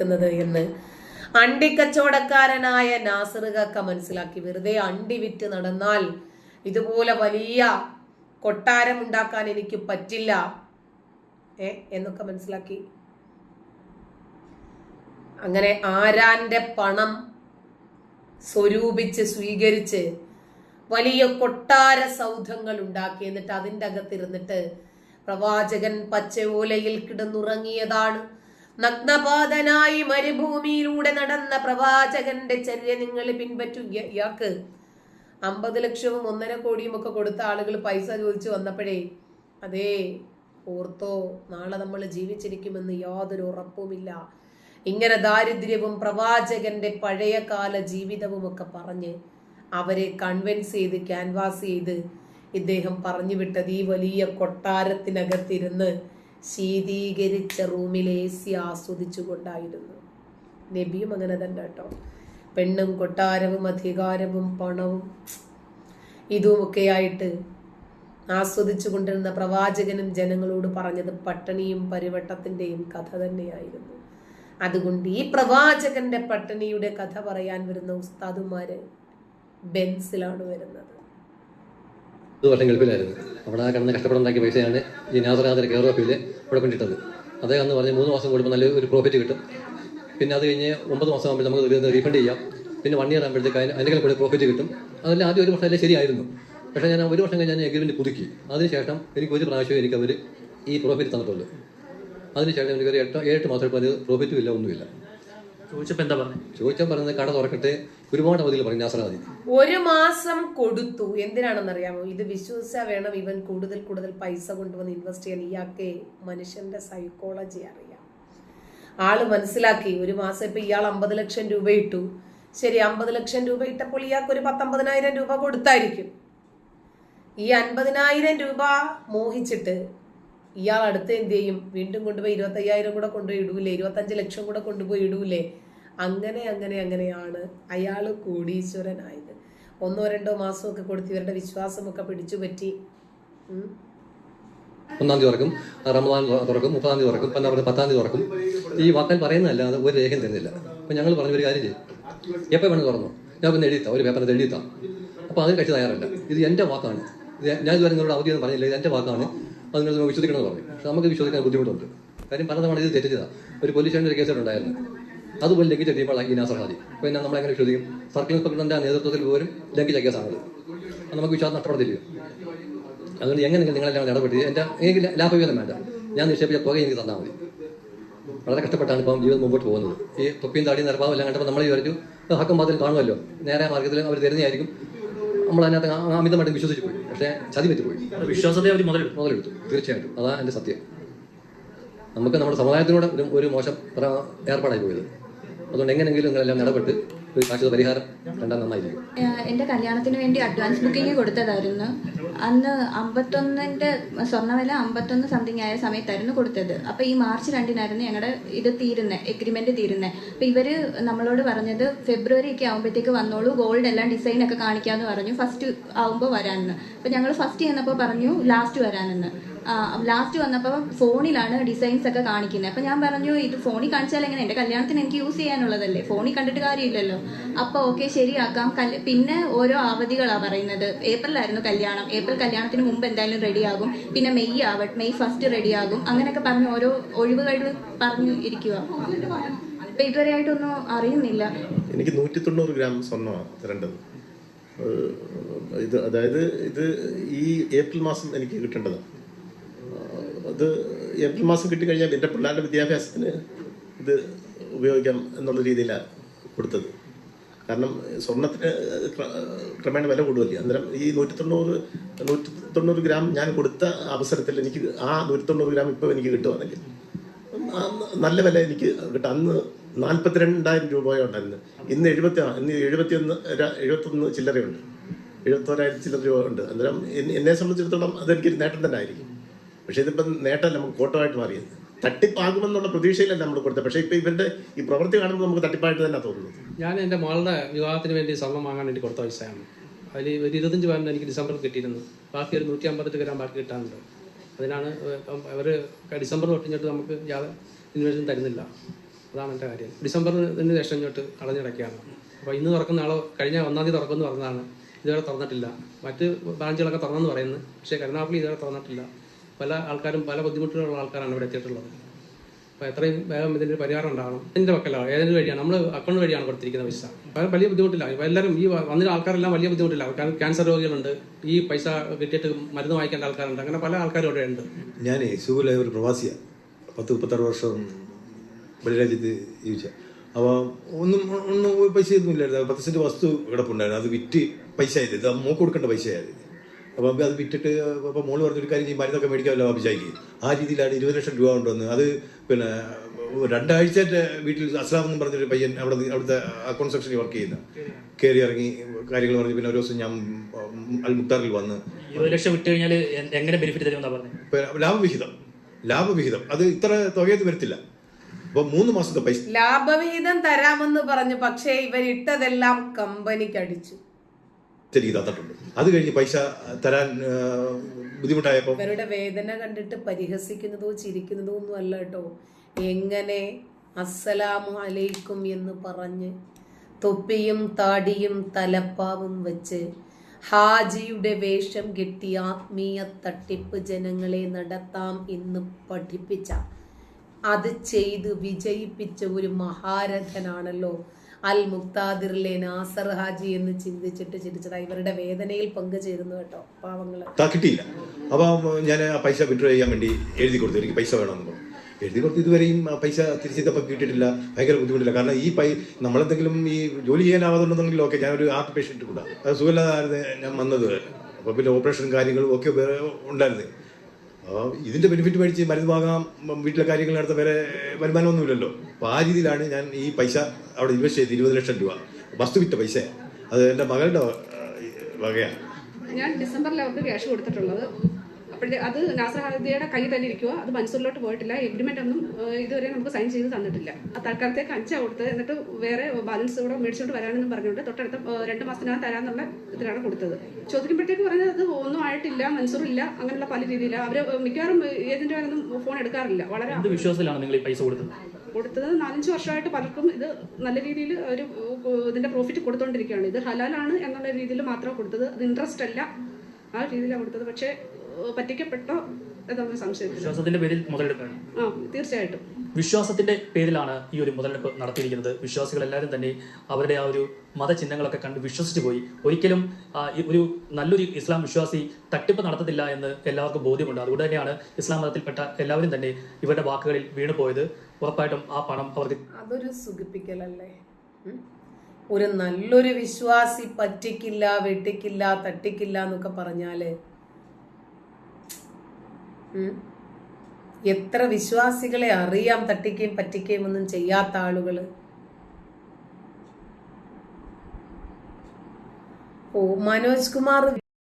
എന്ന് അണ്ടിക്കച്ചവടക്കാരനായ നാസർ കാക്ക മനസ്സിലാക്കി. വെറുതെ അണ്ടി വിറ്റ് നടന്നാൽ ഇതുപോലെ വലിയ കൊട്ടാരം ഉണ്ടാക്കാൻ എനിക്ക് പറ്റില്ല എന്നൊക്കെ മനസ്സിലാക്കി. അങ്ങനെ ആരാന്റെ പണം സ്വരൂപിച്ച് സ്വീകരിച്ച് വലിയ കൊട്ടാര സൗധങ്ങൾ ഉണ്ടാക്കി. എന്നിട്ട് അതിൻ്റെ അകത്തിരുന്നിട്ട് പ്രവാചകൻ പച്ചയോലയിൽ കിടന്നുറങ്ങിയതാണ്. നഗ്നപാതനായി മരുഭൂമിയിലൂടെ നടന്ന പ്രവാചകന്റെ ചര്യ നിങ്ങൾ പിൻപറ്റു. ഇയാൾക്ക് 50 ലക്ഷവും 1.5 കോടിയും ഒക്കെ കൊടുത്ത ആളുകൾ പൈസ ചോദിച്ചു വന്നപ്പോഴേ, അതേ ഓർത്തോ, നാളെ നമ്മൾ ജീവിച്ചിരിക്കുമെന്ന് യാതൊരു ഉറപ്പുമില്ല. ഇങ്ങനെ ദാരിദ്ര്യവും പ്രവാചകന്റെ പഴയകാല ജീവിതവും ഒക്കെ പറഞ്ഞ് അവരെ കൺവിൻസ് ചെയ്ത് ക്യാൻവാസ് ചെയ്ത് ഇദ്ദേഹം പറഞ്ഞു വിട്ടത് ഈ വലിയ കൊട്ടാരത്തിനകത്തിരുന്ന് ശീതീകരിച്ച റൂമിൽ AC ആസ്വദിച്ചു കൊണ്ടായിരുന്നു. നബിയും അങ്ങനെ തന്നെ കേട്ടോ. പെണ്ണും കൊട്ടാരവും അധികാരവും പണവും ഇതുമൊക്കെയായിട്ട് ആസ്വദിച്ചു കൊണ്ടിരുന്ന പ്രവാചകനും ജനങ്ങളോട് പറഞ്ഞത് പട്ടിണിയും പരിവട്ടത്തിന്റെയും കഥ തന്നെയായിരുന്നു. അതുകൊണ്ട് ഈ പ്രവാചകന്റെ പട്ടിണിയുടെ കഥ പറയാൻ വരുന്ന ഉസ്താദുമാര് ബെൻസിലാണ് വരുന്നത്. വർഷം ഗൾഫിലായിരുന്നു. അവിടെ കിടന്ന് കഷ്ടപ്പെടുണ്ടാക്കിയ പൈസയാണ് ഈ നാസർ കെയർ ഓഫിൽ ഇവിടെ കൊണ്ടിട്ടത്. അദ്ദേഹം എന്ന് പറഞ്ഞ് 3 മാസം കൂടുമ്പോൾ നല്ല ഒരു പ്രോഫിറ്റ് കിട്ടും. പിന്നെ അത് കഴിഞ്ഞ് 9 മാസം ആകുമ്പോൾ നമുക്ക് റീഫണ്ട് ചെയ്യാം. പിന്നെ 1 ഇയർ ആകുമ്പോഴത്തേക്ക് അതിനേക്കാൾ കൂടെ പ്രോഫിറ്റ് കിട്ടും. അതെല്ലാം ആദ്യം 1 വർഷം ശരിയായിരുന്നു. പക്ഷേ ഞാൻ 1 വർഷം കഴിഞ്ഞ് ഞാൻ എഗ്രിമെന്റ് പുതുക്കി. അതിനുശേഷം എനിക്ക് 1 പ്രാവശ്യം എനിക്ക് അവർ ഈ പ്രോഫിറ്റ് തന്നിട്ടുള്ളൂ. അതിനുശേഷം എനിക്ക് ഒരു 8 മാസം ഇപ്പോൾ അത് പ്രോഫിറ്റും ഇല്ല, ഒന്നുമില്ല. ചോദിച്ചാൽ പറഞ്ഞത് കട തുറക്കട്ടെ, ഒരുപാട് അവധിയിൽ പറഞ്ഞു നാസറാദി 1 മാസം കൊടുത്തു. എന്തിനാണെന്നറിയാമോ? ഇത് വിശ്വസിച്ചാ വേണം ഇവൻ കൂടുതൽ പൈസ കൊണ്ടുവന്ന് ഇൻവെസ്റ്റ് ചെയ്യാൻ. ഇയാൾക്ക് മനുഷ്യന്റെ സൈക്കോളജി അറിയാം. ആള് മനസ്സിലാക്കി 1 മാസം ഇപ്പൊ ഇയാൾ 50 ലക്ഷം രൂപ ഇട്ടു. ശരി, 50 ലക്ഷം രൂപ ഇട്ടപ്പോൾ ഇയാൾക്ക് ഒരു 19,000 രൂപ കൊടുത്തായിരിക്കും. ഈ 50,000 രൂപ മോഹിച്ചിട്ട് ഇയാൾ അടുത്ത് എന്ത് ചെയ്യും? വീണ്ടും കൊണ്ടുപോയി 25,000 കൂടെ കൊണ്ടുപോയി ഇടൂലേ, 25 ലക്ഷം കൂടെ കൊണ്ടുപോയി ഇടൂലേ. അങ്ങനെയാണ് അയാൾ കോടീശ്വരനായത്. 1-2 മാസമൊക്കെ കൊടുത്ത് ഇവരുടെ വിശ്വാസമൊക്കെ പിടിച്ചു പറ്റി. 1-ാം തീയതി തുറക്കും, റമദാൻ തുറക്കും, 30-ാം തീയതി തുറക്കും, 10-ാം തീയതി തുറക്കും. ഈ വാക്കാൽ പറയുന്നതല്ലാതെ ഒരു രേഖയും തരുന്നില്ല. അപ്പൊ ഞങ്ങൾ പറഞ്ഞ ഒരു കാര്യം ചെയ്യും, എപ്പോൾ വേണം തുറന്നു, ഞാൻ ഒന്ന് എഴുതിത്താം, ഒരു പേപ്പറിൽ എഴുതിത്താം. അപ്പൊ അതിന് കഴിച്ച് തയ്യാറല്ല. ഇത് എന്റെ വാക്കാണ്, ഞാൻ ഇതുവരെ നിങ്ങളുടെ അവധിയൊന്നും പറഞ്ഞില്ല, ഇത് എന്റെ വാക്കാണ്, അത് നിങ്ങൾ വിശ്വസിക്കണമെന്ന് പറഞ്ഞു. പക്ഷെ നമുക്ക് വിശ്വസിക്കാൻ ബുദ്ധിമുട്ടുണ്ട്. കാര്യം പലതവണ ഇത് തെറ്റിച്ചതാണ്. ഒരു പോലീസ് സ്റ്റേഷനിൽ ഒരു കേസുണ്ടായിരുന്നു, അതുപോലെ ലംഘിച്ച ടീമുകൾ ഈ നാസർ ഹാദി. അപ്പോൾ പിന്നെ നമ്മളെങ്ങനെ വിശ്വസിക്കും? സർക്കിൾ ഇൻസ്പെക്ടറിന്റെ നേതൃത്വത്തിൽ പോലും ലംഘിച്ച കേസാണത്. അത് നമുക്ക് വിശ്വാസം നഷ്ടപ്പെടത്തില്ല. അതുകൊണ്ട് എങ്ങനെയെങ്കിലും നിങ്ങളെല്ലാം ഇടപെട്ട് എനിക്ക് ലാഭവിഹിതം വേണ്ട, ഞാൻ നിക്ഷേപിച്ച തുക എനിക്ക് തന്നാൽ മതി. വളരെ കഷ്ടപ്പെട്ടാണ് ഇപ്പം ജീവിതം മുമ്പോട്ട് പോകുന്നത്. ഈ തൊപ്പിയും താടിയും നിറഭാവം എല്ലാം കണ്ടപ്പോൾ നമ്മൾ വിചാരിച്ചു ഹക്കം മാത്രം കാണുമല്ലോ, നേരെ മാർഗത്തിൽ അവർ തരുന്നതായിരിക്കും. നമ്മൾ അതിനകത്ത് അമിതമായിട്ട് വിശ്വസിച്ച് പോയി. പക്ഷേ ചതി പറ്റിപ്പോയി. വിശ്വാസത്തെ അവർ മുതലെടുത്തു. തീർച്ചയായിട്ടും അതാണ് എൻ്റെ സത്യം. നമുക്ക് നമ്മുടെ സമുദായത്തിനോട് ഒരു മോശം ഏർപ്പാടായി പോയത്. അതുകൊണ്ട് എങ്ങനെയെങ്കിലും നിങ്ങളെല്ലാം ഇടപെട്ട് ഒരു ശാശ്വത പരിഹാരം കണ്ടാൽ നന്നായിരിക്കും. എൻ്റെ കല്യാണത്തിന് വേണ്ടി അഡ്വാൻസ് ബുക്കിംഗ് കൊടുത്തതായിരുന്നു. അന്ന് 51 സ്വർണ്ണവില 51 സംതിങ് ആയ സമയത്തായിരുന്നു കൊടുത്തത്. അപ്പോൾ ഈ മാർച്ച് 2-നായിരുന്നു ഞങ്ങളുടെ ഇത് എഗ്രിമെന്റ് തീരുന്നത്. അപ്പോൾ ഇവർ നമ്മളോട് പറഞ്ഞത് ഫെബ്രുവരി ഒക്കെ ആകുമ്പോഴത്തേക്ക് വന്നോളൂ, ഗോൾഡ് എല്ലാം ഡിസൈൻ ഒക്കെ കാണിക്കാമെന്ന് പറഞ്ഞു. ഫസ്റ്റ് ആകുമ്പോൾ വരാമെന്ന്. അപ്പോൾ ഞങ്ങൾ ഫസ്റ്റ് ചെന്നപ്പോൾ പറഞ്ഞു ലാസ്റ്റ് വരാനെന്ന്. ലാസ്റ്റ് വന്നപ്പോൾ ഫോണിലാണ് ഡിസൈൻസ് ഒക്കെ കാണിക്കുന്നത്. അപ്പോൾ ഞാൻ പറഞ്ഞു ഇത് ഫോണിൽ കാണിച്ചാൽ എങ്ങനെ, എൻ്റെ കല്യാണത്തിന് എനിക്ക് യൂസ് ചെയ്യാനുള്ളതല്ലേ, ഫോണിൽ കണ്ടിട്ട് കാര്യമില്ലല്ലോ. അപ്പോൾ ഓക്കെ ശരിയാക്കാം. പിന്നെ ഓരോ അവധികളാണ് പറയുന്നത്. ഏപ്രിലായിരുന്നു കല്യാണം, ഏപ്രിൽ കല്യാണത്തിന് മുമ്പ് എന്തായാലും റെഡിയാകും, പിന്നെ മെയ് 1 റെഡിയാകും, അങ്ങനെയൊക്കെ പറഞ്ഞ് ഓരോ ഒഴിവുകൾ പറഞ്ഞു ഇരിക്കുക. ഇപ്പം ഇതുവരെ ആയിട്ടൊന്നും അറിയുന്നില്ല. എനിക്ക് 190 ഗ്രാം സ്വർണ്ണമാണ് തരേണ്ടത്. അതായത് ഇത് ഈ ഏപ്രിൽ മാസം എനിക്ക് കിട്ടേണ്ടതാണ്. അത് ഏപ്രിൽ മാസം കിട്ടിക്കഴിഞ്ഞാൽ എൻ്റെ പിള്ളേരുടെ വിദ്യാഭ്യാസത്തിന് ഇത് ഉപയോഗിക്കാം എന്നുള്ള രീതിയിലാണ് കൊടുത്തത്. കാരണം സ്വർണത്തിന് ക്രമേണ വില കൂടുമല്ലേ. അന്നേരം ഈ 190 ഗ്രാം ഞാൻ കൊടുത്ത അവസരത്തിൽ എനിക്ക് ആ 190 ഗ്രാം ഇപ്പോൾ എനിക്ക് കിട്ടുവാണെങ്കിൽ നല്ല വില എനിക്ക് കിട്ടും. അന്ന് 42,000 രൂപയുണ്ടായിരുന്നു. ഇന്ന് 71 ചില്ലറയുണ്ട്, 71,000 ചില്ലറ രൂപ ഉണ്ട്. അന്നേരം എന്നെ സംബന്ധിച്ചിടത്തോളം അതെനിക്കൊരു നേട്ടം തന്നെ ആയിരിക്കും. പക്ഷേ ഇതിപ്പം നേട്ടമല്ല, നമുക്ക് കോട്ടമായിട്ട് മാറിയത്. തട്ടിപ്പാകുമെന്നുള്ള പ്രതീക്ഷയിലല്ല നമ്മൾ കൊടുത്തത്. പക്ഷേ ഇപ്പം ഇവരുടെ ഈ പ്രവൃത്തി കാണുമ്പോൾ നമുക്ക് തട്ടിപ്പായിട്ട് തന്നെ തോന്നുന്നത്. ഞാൻ എൻ്റെ മകളുടെ വിവാഹത്തിന് വേണ്ടി സ്വർണ്ണം വാങ്ങാൻ വേണ്ടി കൊടുത്ത പൈസയാണ്. അതിൽ ഒരു 25 പവൻ എനിക്ക് ഡിസംബറിൽ കിട്ടിയിരുന്നു. ബാക്കി ഒരു 158 ഗ്രാം ബാക്കി കിട്ടാനുണ്ട്. അതിനാണ് അവർ ഡിസംബർ തൊട്ടിഞ്ഞിട്ട് നമുക്ക് യാതൊരു ഇൻവെസ്റ്റ്മെൻറ്റ് തരുന്നില്ല. അതാണ് എൻ്റെ കാര്യം. ഡിസംബറിന് ശേഷം ഇങ്ങോട്ട് അടഞ്ഞിടയ്ക്കാണ്. അപ്പോൾ ഇന്ന് തുറക്കുന്ന ആളോ കഴിഞ്ഞ 1-ാം തീയതി തുറക്കുമെന്ന് പറഞ്ഞതാണ്, ഇതുവരെ തുറന്നിട്ടില്ല. മറ്റ് ബ്രാഞ്ചുകളൊക്കെ തുറന്നെന്ന് പറയുന്നു, പക്ഷേ കരുനാഗപ്പള്ളി ഇതുവരെ തുറന്നിട്ടില്ല. പല ആൾക്കാരും പല ബുദ്ധിമുട്ടുകളുള്ള ആൾക്കാരാണ് ഇവിടെ എത്തിയിട്ടുള്ളത്. അപ്പോൾ എത്രയും വേഗം ഇതിൻ്റെ പരിഹാരം ഉണ്ടാകണം. എൻ്റെ മക്കളോ ഏതെങ്കിലും വഴിയാണ്, നമ്മൾ അക്കൗണ്ട് വഴിയാണ് കൊടുത്തിരിക്കുന്ന പൈസ. അപ്പോൾ വലിയ ബുദ്ധിമുട്ടില്ല. ഇപ്പോൾ എല്ലാവരും ഈ വന്നിട്ട് ആൾക്കാരെല്ലാം വലിയ ബുദ്ധിമുട്ടില്ല. കാരണം ക്യാൻസർ രോഗികളുണ്ട്, ഈ പൈസ കിട്ടിയിട്ട് മരുന്ന് വാങ്ങിക്കേണ്ട ആൾക്കാരുണ്ട്, അങ്ങനെ പല ആൾക്കാരും ഇവിടെ ഉണ്ട്. ഞാൻ സുഖമില്ല, ഒരു പ്രവാസിയാണ്. 10-36 വർഷം വെളിരാജ്യത്ത് ജീവിച്ച. അപ്പോൾ ഒന്നും പൈസ ഒന്നും ഇല്ലായിരുന്നു. 10 സെൻറ്റ് വസ്തു കിടപ്പുണ്ടായിരുന്നു, അത് വിറ്റ് പൈസ ആയത്, ഇത് മോക്ക് കൊടുക്കേണ്ട പൈസയായത്. അപ്പം അത് വിറ്റിട്ട് അപ്പോൾ മോള് പറഞ്ഞൊരു കാര്യം ചെയ്യും, മരുന്നൊക്കെ മേടിക്കാമല്ലോ അഭിഷേക്ക്. ആ രീതിയിലാണ് 20 ലക്ഷം രൂപ കൊണ്ടുവന്ന്. അത് പിന്നെ 2 ആഴ്ചയായിട്ട് വീട്ടിൽ അസ്ലാം എന്ന് പറഞ്ഞൊരു പയ്യൻ അവിടുത്തെ അക്കൗണ്ട് സെക്ഷനിൽ വർക്ക് ചെയ്യുന്ന കയറി ഇറങ്ങി കാര്യങ്ങൾ പറഞ്ഞ്. പിന്നെ ഒരു ദിവസം ഞാൻ അൽ മുക്താറിൽ വന്ന് 20 ലക്ഷം വിട്ട് കഴിഞ്ഞാൽ എങ്ങനെ ബെനിഫിറ്റ് തരുമെന്നാണ് പറഞ്ഞത്? ലാഭവിഹിതം അത് ഇത്ര തുകയത് വരത്തില്ല. അപ്പൊ 3 മാസത്തെ പൈസ ലാഭവിഹിതം തരാമെന്ന് പറഞ്ഞു, പക്ഷേ ഇവരിട്ടതെല്ലാം കമ്പനിക്ക് അടിച്ചു. തന്നിട്ടുണ്ട്. അത് കഴിഞ്ഞ് പൈസ തരാൻ ബുദ്ധിമുട്ടായപ്പോ ഇവരുടെ വേദന കണ്ടിട്ട് പരിഹസിക്കുന്നതോ ചിരിക്കുന്നതോ ഒന്നും അല്ല കേട്ടോ. എങ്ങനെ അസ്സലാമു അലൈക്കും എന്ന് പറഞ്ഞ് തൊപ്പിയും താടിയും തലപ്പാവും വെച്ച് ഹാജിയുടെ വേഷം കെട്ടി ആത്മീയ തട്ടിപ്പ് ജനങ്ങളെ നടത്താം എന്ന് പഠിപ്പിച്ച, അത് ചെയ്ത് വിജയിപ്പിച്ച ഒരു മഹാരഥനാണല്ലോ അൽ മുക്താദിറിലെ നാസർ ഹാജി എന്ന് ചിന്തിച്ചിട്ട് ചിരിച്ചതാ. ഇവരുടെ വേദനയിൽ പങ്കുചേരുന്നു കേട്ടോ പാവങ്ങള്. കിട്ടിയില്ല. അപ്പൊ ഞാൻ ആ പൈസ വിഡ്രോ ചെയ്യാൻ വേണ്ടി എഴുതി കൊടുത്തു, എനിക്ക് പൈസ വേണമെന്ന് പറഞ്ഞു. എഴുതി കൊടുത്ത് ഇതുവരെയും ആ പൈസ തിരിച്ചെത്തപ്പോൾ കിട്ടിയിട്ടില്ല. ഭയങ്കര ബുദ്ധിമുട്ടില്ല. കാരണം ഈ നമ്മളെന്തെങ്കിലും ഈ ജോലി ചെയ്യാനാവാതുണ്ടെന്നെങ്കിലും ഓക്കെ. ഞാനൊരു ഹാർട്ട് പേഷ്യൻറ്റ് കൂടാ, അത് സുഖമില്ലാതായിരുന്നു ഞാൻ വന്നത്. അപ്പോൾ പിന്നെ ഓപ്പറേഷനും കാര്യങ്ങളും ഒക്കെ ഉണ്ടായിരുന്നു. അപ്പോൾ ഇതിൻ്റെ ബെനിഫിറ്റ് മേടിച്ച് മരുന്ന് വാങ്ങാം, വീട്ടിലെ കാര്യങ്ങൾ നടത്ത വേറെ വരുമാനമൊന്നുമില്ലല്ലോ. അപ്പോൾ ആ രീതിയിലാണ് ഞാൻ ഈ പൈസ അവിടെ ഇൻവെസ്റ്റ് ചെയ്ത് 20 ലക്ഷം രൂപ വസ്തു വിറ്റ പൈസ. അത് എൻ്റെ മകളുടെ വകയാണ്. ഞാൻ ഡിസംബറിൽ അവർക്ക് ക്യാഷ് കൊടുത്തിട്ടുള്ളത്. അപ്പോഴേ അത് നാസർ ഹാജിയുടെ കയ്യിൽ തന്നെ ഇരിക്കുക. അത് മൻസൂറിലോട്ട് പോയിട്ടില്ല. എഗ്രിമെന്റ് ഒന്നും ഇതുവരെ നമുക്ക് സൈൻ ചെയ്ത് തന്നിട്ടില്ല. ആ തൽക്കാലത്തേക്ക് 5 കൊടുത്തത്. എന്നിട്ട് വേറെ ബാലൻസ് കൂടെ മേടിച്ചുകൊണ്ട് വരാനെന്നും പറഞ്ഞുകൊണ്ട് തൊട്ടടുത്ത 2 മാസത്തിനകം തരാന്നുള്ള ഇതിലാണ് കൊടുത്തത്. ചോദിക്കുമ്പോഴത്തേക്ക് പറഞ്ഞത് അത് ഒന്നും ആയിട്ടില്ല, മൻസൂറില്ല, അങ്ങനെയുള്ള പല രീതിയിലാണ്. അവർ മിക്കവാറും ഏജന്റുകാരൊന്നും ഫോൺ എടുക്കാറില്ല. വളരെ വിശ്വാസത്തിലാണ് നിങ്ങൾ ഈ പൈസ കൊടുത്തത്? 4-5 വർഷമായിട്ട് പലർക്കും ഇത് നല്ല രീതിയിൽ ഒരു ഇതിന്റെ പ്രോഫിറ്റ് കൊടുത്തോണ്ടിരിക്കുകയാണ്. ഇത് ഹലാലാണ് എന്നുള്ള രീതിയിൽ മാത്രം കൊടുത്തത്, അത് ഇൻട്രസ്റ്റ് അല്ല, ആ രീതിയിലാണ് കൊടുത്തത്. പക്ഷേ പറ്റിക്കപ്പെട്ടോ എന്നൊന്നും സംശയം. വിശ്വാസത്തിന്റെ പേരിൽ മുതലെടുപ്പാണ്. തീർച്ചയായിട്ടും വിശ്വാസത്തിന്റെ പേരിലാണ് ഈ ഒരു മുതലെടുപ്പ് നടത്തിയിരിക്കുന്നത്. വിശ്വാസികൾ എല്ലാവരും തന്നെ അവരുടെ ആ ഒരു മതചിഹ്നങ്ങളൊക്കെ കണ്ട് വിശ്വസിച്ചു പോയി. ഒരിക്കലും ഒരു നല്ലൊരു ഇസ്ലാം വിശ്വാസി തട്ടിപ്പ് നടത്തത്തില്ല എന്ന് എല്ലാവർക്കും ബോധ്യമുണ്ട്. അതുകൊണ്ട് തന്നെയാണ് ഇസ്ലാം മതത്തിൽപ്പെട്ട എല്ലാവരും തന്നെ ഇവരുടെ വാക്കുകളിൽ വീണുപോയത്. ഉറപ്പായിട്ടും ആ പണം അവർക്ക് അതൊരു സുഖിപ്പിക്കലല്ലേ. ഒരു നല്ലൊരു വിശ്വാസി പറ്റിക്കില്ല, വെട്ടിക്കില്ല, തട്ടിക്കില്ല എന്നൊക്കെ പറഞ്ഞാല് എത്ര വിശ്വാസികളെ അറിയാം തട്ടിക്കുകയും പറ്റിക്കുകയും ഒന്നും ചെയ്യാത്ത ആളുകള്. മനോജ് കുമാർ